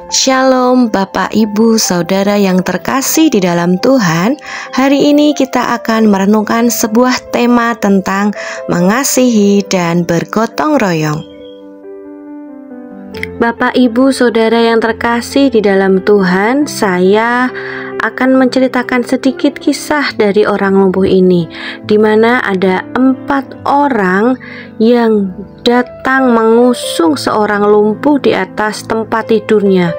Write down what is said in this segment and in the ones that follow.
Shalom Bapak Ibu Saudara yang terkasih di dalam Tuhan. Hari ini kita akan merenungkan sebuah tema tentang mengasihi dan bergotong royong. Bapak Ibu Saudara yang terkasih di dalam Tuhan, saya akan menceritakan sedikit kisah dari orang lumpuh ini, di mana ada 4 orang yang datang mengusung seorang lumpuh di atas tempat tidurnya.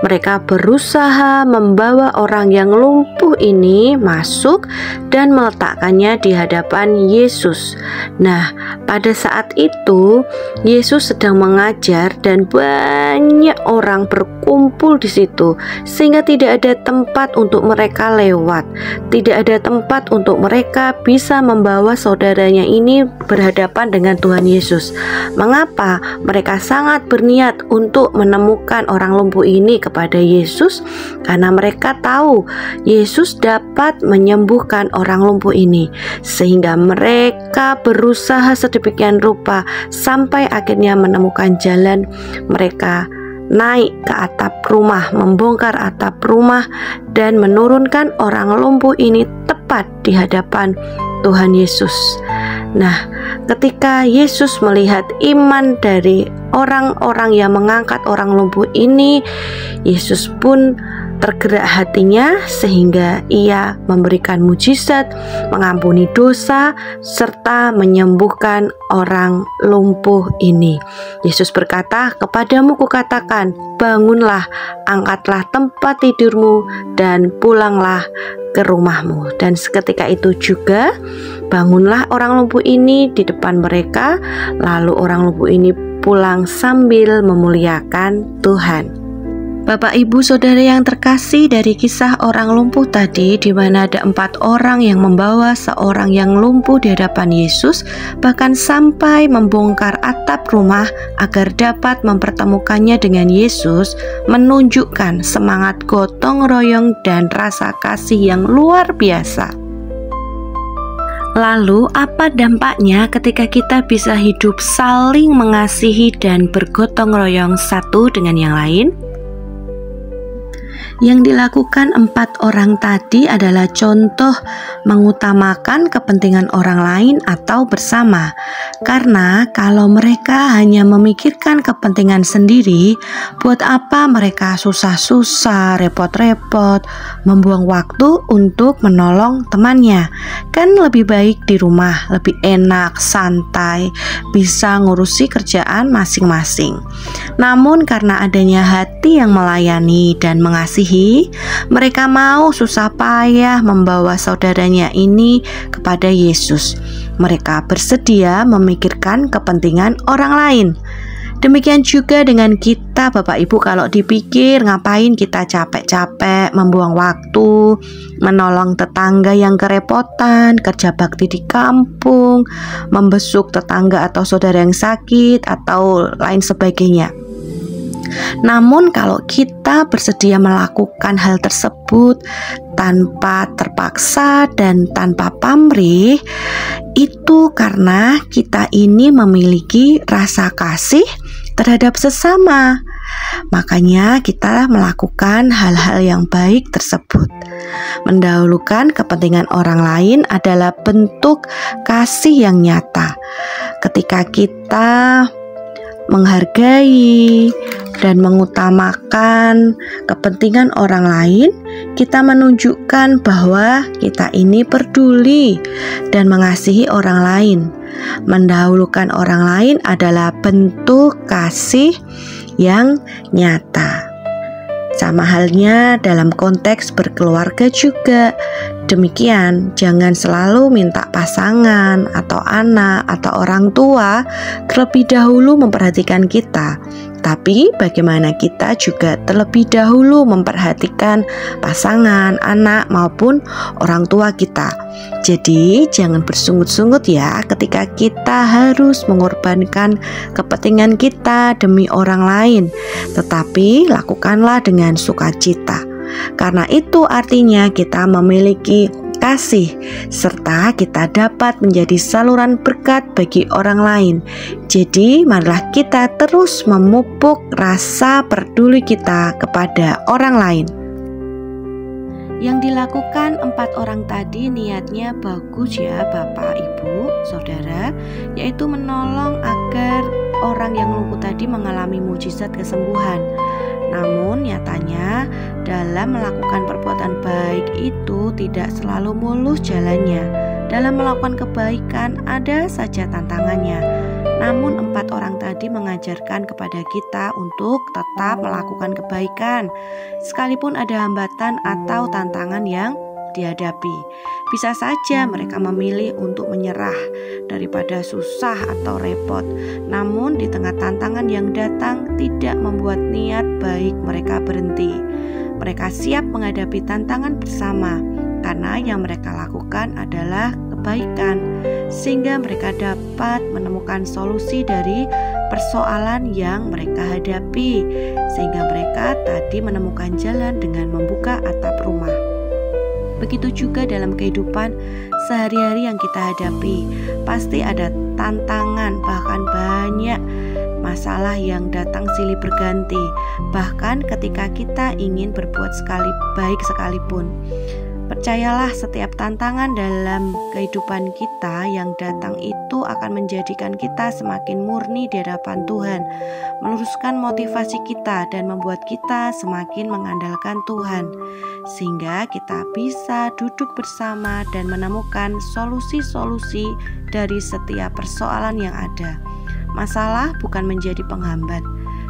Mereka berusaha membawa orang yang lumpuh ini masuk dan meletakkannya di hadapan Yesus. Nah, pada saat itu Yesus sedang mengajar dan banyak orang berkumpul di situ, sehingga tidak ada tempat untuk mereka lewat. Tidak ada tempat untuk mereka bisa membawa saudaranya ini berhadapan dengan Tuhan Yesus. Mengapa? Mereka sangat berniat untuk menemukan orang lumpuh ini kepada Yesus, karena mereka tahu Yesus dapat menyembuhkan orang lumpuh ini, sehingga mereka berusaha sedemikian rupa sampai akhirnya menemukan jalan. Mereka naik ke atap rumah, membongkar atap rumah, dan menurunkan orang lumpuh ini tepat di hadapan Tuhan Yesus. Nah, ketika Yesus melihat iman dari orang-orang yang mengangkat orang lumpuh ini, Yesus pun tergerak hatinya sehingga ia memberikan mujizat, mengampuni dosa, serta menyembuhkan orang lumpuh ini. Yesus berkata, "Kepadamu kukatakan, bangunlah, angkatlah tempat tidurmu, dan pulanglah ke rumahmu." Dan seketika itu juga bangunlah orang lumpuh ini di depan mereka. Lalu orang lumpuh ini pulang sambil memuliakan Tuhan. Bapak Ibu Saudara yang terkasih, dari kisah orang lumpuh tadi, di mana ada 4 orang yang membawa seorang yang lumpuh di hadapan Yesus, bahkan sampai membongkar atap rumah agar dapat mempertemukannya dengan Yesus, menunjukkan semangat gotong royong dan rasa kasih yang luar biasa. Lalu apa dampaknya ketika kita bisa hidup saling mengasihi dan bergotong royong satu dengan yang lain? Yang dilakukan 4 orang tadi adalah contoh mengutamakan kepentingan orang lain atau bersama. Karena kalau mereka hanya memikirkan kepentingan sendiri, buat apa mereka susah-susah, repot-repot, membuang waktu untuk menolong temannya? Kan lebih baik di rumah, lebih enak, santai, bisa ngurusi kerjaan masing-masing. Namun karena adanya hati yang melayani dan mengasihi, mereka mau susah payah membawa saudaranya ini kepada Yesus. Mereka bersedia memikirkan kepentingan orang lain. Demikian juga dengan kita, Bapak Ibu, kalau dipikir ngapain kita capek-capek membuang waktu menolong tetangga yang kerepotan, kerja bakti di kampung, membesuk tetangga atau saudara yang sakit, atau lain sebagainya. Namun kalau kita bersedia melakukan hal tersebut tanpa terpaksa dan tanpa pamrih, itu karena kita ini memiliki rasa kasih terhadap sesama. Makanya kita melakukan hal-hal yang baik tersebut. Mendahulukan kepentingan orang lain adalah bentuk kasih yang nyata. Ketika kita menghargai dan mengutamakan kepentingan orang lain, kita menunjukkan bahwa kita ini peduli dan mengasihi orang lain. Mendahulukan orang lain adalah bentuk kasih yang nyata. Sama halnya dalam konteks berkeluarga juga. Demikian, jangan selalu minta pasangan atau anak atau orang tua terlebih dahulu memperhatikan kita. Tapi bagaimana kita juga terlebih dahulu memperhatikan pasangan, anak maupun orang tua kita. Jadi jangan bersungut-sungut ya ketika kita harus mengorbankan kepentingan kita demi orang lain. Tetapi lakukanlah dengan sukacita. Karena itu artinya kita memiliki kasih, serta kita dapat menjadi saluran berkat bagi orang lain. Jadi marilah kita terus memupuk rasa peduli kita kepada orang lain. Yang dilakukan 4 orang tadi niatnya bagus ya Bapak, Ibu, Saudara, yaitu menolong agar orang yang lumpuh tadi mengalami mujizat kesembuhan. Namun nyatanya dalam melakukan perbuatan baik itu tidak selalu mulus jalannya. Dalam melakukan kebaikan ada saja tantangannya. Namun 4 orang tadi mengajarkan kepada kita untuk tetap melakukan kebaikan sekalipun ada hambatan atau tantangan yang dihadapi. Bisa saja mereka memilih untuk menyerah daripada susah atau repot. Namun di tengah tantangan yang datang tidak membuat niat baik mereka berhenti. Mereka siap menghadapi tantangan bersama karena yang mereka lakukan adalah kebaikan, sehingga mereka dapat menemukan solusi dari persoalan yang mereka hadapi, sehingga mereka tadi menemukan jalan dengan membuka atap rumah. Begitu juga dalam kehidupan sehari-hari yang kita hadapi, pasti ada tantangan, bahkan banyak masalah yang datang silih berganti. Bahkan ketika kita ingin berbuat baik sekalipun, percayalah setiap tantangan dalam kehidupan kita yang datang itu akan menjadikan kita semakin murni di hadapan Tuhan, meluruskan motivasi kita dan membuat kita semakin mengandalkan Tuhan, sehingga kita bisa duduk bersama dan menemukan solusi-solusi dari setiap persoalan yang ada. Masalah bukan menjadi penghambat,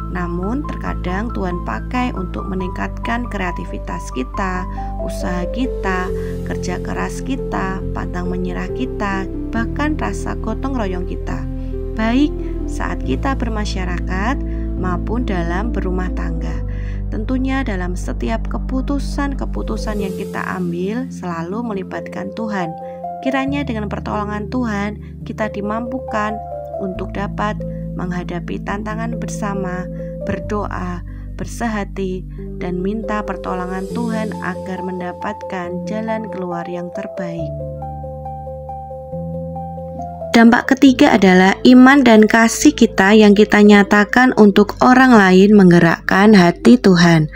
namun terkadang Tuhan pakai untuk meningkatkan kreativitas kita, usaha kita, kerja keras kita, pantang menyerah kita, bahkan rasa gotong royong kita, baik saat kita bermasyarakat maupun dalam berumah tangga. Tentunya dalam setiap keputusan yang kita ambil selalu melibatkan Tuhan. Kiranya dengan pertolongan Tuhan kita dimampukan untuk dapat menghadapi tantangan bersama, berdoa, bersehati, dan minta pertolongan Tuhan agar mendapatkan jalan keluar yang terbaik. Dampak ketiga adalah iman dan kasih kita yang kita nyatakan untuk orang lain menggerakkan hati Tuhan.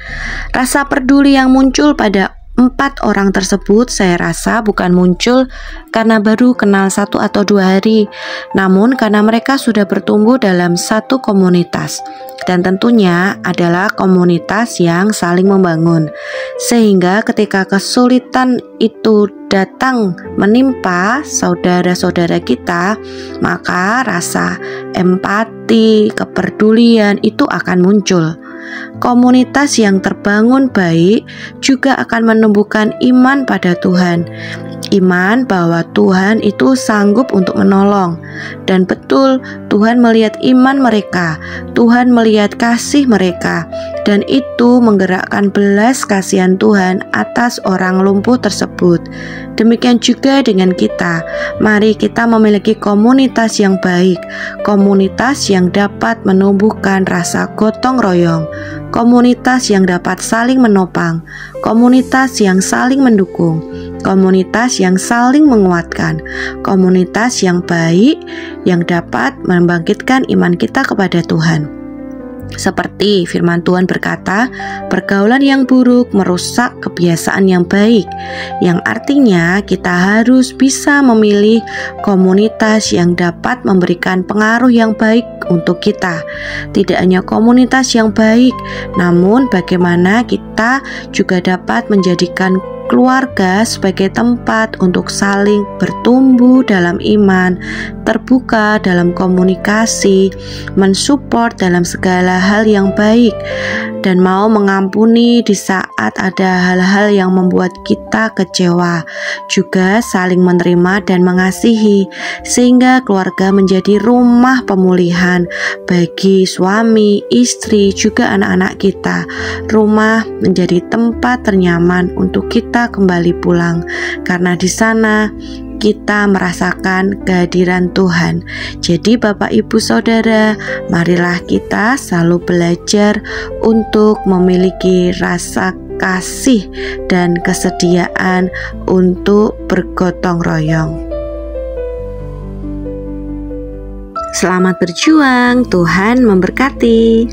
Rasa peduli yang muncul pada 4 orang tersebut saya rasa bukan muncul karena baru kenal 1 atau 2 hari, namun karena mereka sudah bertumbuh dalam satu komunitas, dan tentunya adalah komunitas yang saling membangun, sehingga ketika kesulitan itu datang menimpa saudara-saudara kita, maka rasa empati, kepedulian itu akan muncul. Komunitas yang terbangun baik juga akan menumbuhkan iman pada Tuhan. Iman bahwa Tuhan itu sanggup untuk menolong. Dan betul, Tuhan melihat iman mereka, Tuhan melihat kasih mereka, dan itu menggerakkan belas kasihan Tuhan atas orang lumpuh tersebut. Demikian juga dengan kita. Mari kita memiliki komunitas yang baik, komunitas yang dapat menumbuhkan rasa gotong royong, komunitas yang dapat saling menopang, komunitas yang saling mendukung, komunitas yang saling menguatkan, komunitas yang baik yang dapat membangkitkan iman kita kepada Tuhan. Seperti firman Tuhan berkata, pergaulan yang buruk merusak kebiasaan yang baik, yang artinya kita harus bisa memilih komunitas yang dapat memberikan pengaruh yang baik untuk kita. Tidak hanya komunitas yang baik, namun bagaimana kita juga dapat menjadikan keluarga sebagai tempat untuk saling bertumbuh dalam iman, terbuka dalam komunikasi, mensupport dalam segala hal yang baik, dan mau mengampuni di saat ada hal-hal yang membuat kita kecewa, juga saling menerima dan mengasihi, sehingga keluarga menjadi rumah pemulihan bagi suami, istri, juga anak-anak kita. Rumah menjadi tempat ternyaman untuk kita kembali pulang, karena di sana kita merasakan kehadiran Tuhan. Jadi Bapak Ibu Saudara, marilah kita selalu belajar untuk memiliki rasa kasih dan kesediaan untuk bergotong royong. Selamat berjuang, Tuhan memberkati.